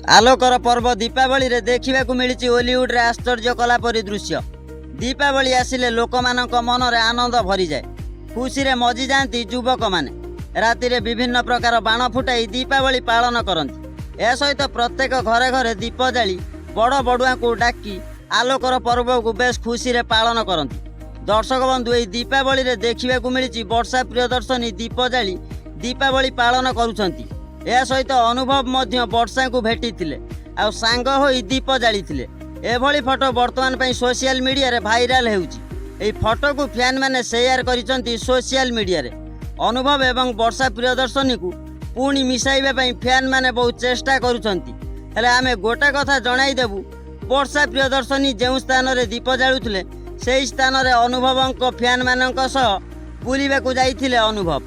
आलोकर पर्व दीपावली रे देखा मिली ओलीवुड रे आश्चर्य कला परी दृश्य। दीपावली आसिले लोक मन रे आनंद भरी जाए, खुशी रे मजी जाती युवक माने। राति रे विभिन्न प्रकार बाण फुटाई दीपावली पालन करती। ए सहित प्रत्येक घरे घरे दीप जाली बड़ बड़ुआ को डाकी आलोकर पर्व को बेस खुशी रे पालन करती। दर्शक बंधु यही दीपावली रे देखा मिली वर्षा प्रियदर्शनी दीप जाली दीपावली पालन करुछंती। ए सहित अनुभव मध्य वर्षा को भेटी आ सांग होई दीप जाली। एभली फोटो वर्तमान पई सोशल मीडिया रे भाइराल हेउची। एई फोटो को फैन माने शेयर करिसंती सोशल मीडिया रे। अनुभव एवं वर्षा प्रियदर्शनी को पुणी मिसाइबा पई फैन माने बहुत चेष्टा करुछंती। हेले आमे गोटे कथा जणाई देबु, वर्षा प्रियदर्शनी जेउ स्थान रे दीप जालुथिले सेही स्थान रे अनुभवंक फैन मानक सह बुलिबाकू जाइथिले। अनुभव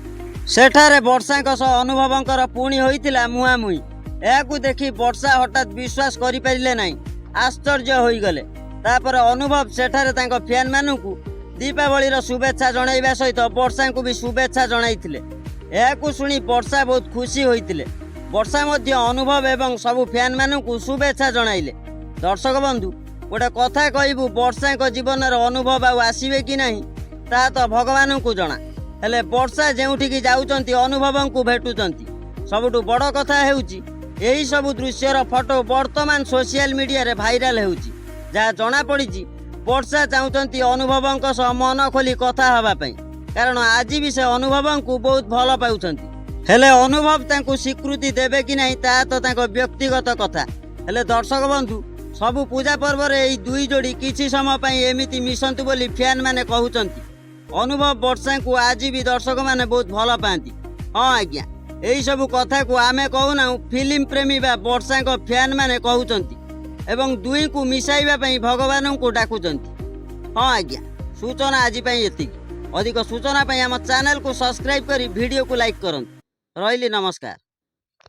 सेठारे वर्षाक सह अनुभवंकर पुणी होइतिला मुहामुही। एहाकू देखि वर्षा हठात विश्वास करि परिले नाही, आश्चर्य होई गले। तापर अनुभव सेठारे तांको फैन मानकू दीपावली रो शुभेच्छा जणाइबा सहित वर्षा को भी शुभेच्छा जणाइथिले। एहाकू सुनी वर्षा बहुत खुशी होइतिले। वर्षा मध्य अनुभव एवं सबु फैन मानकू शुभेच्छा जणाइले। दर्शक बंधु गोटे कथा कहबू, वर्षा को जीवन अनुभव आसबे कि नहीं ता तो भगवान को जना। हेले वर्षा जेउठिकी जाउचंती अनुभव को भेटुचंती। सबुठु बड़ कथा हेउची यही सबु दृश्यर फोटो वर्तमान सोशल मीडिया रे भाइराल हेउची। जहाँ जना पड़ी वर्षा चाहूचंती अनुभवंक सह मन खोली कथा हवा पई, कारण आज भी से अनुभव को बहुत भल पाउचंती। हेले अनुभव तांको स्वीकृति देबे कि नहीं ता तो तांको व्यक्तिगत कथा। हेले दर्शक बंधु सबु पूजा पर्व रे एई दुई जोड़ी किछि समय पई एमिति मिसंतु बोली फैन माने कहउचंती। अनुभव वर्षा को आज भी दर्शक माने बहुत भल पाती। हाँ आज्ञा, यही सब कथा को आमे कहूना फिल्म प्रेमी बा वर्षा को फैन माने कहउचंती एवं दुई को मिसाइबा पई भगवान को डाकुचंती। हाँ आज्ञा, सूचना आज पई एतिक। अधिक सूचना पई हम चैनल को सब्सक्राइब करी वीडियो को लाइक करंतु। रहिली, नमस्कार।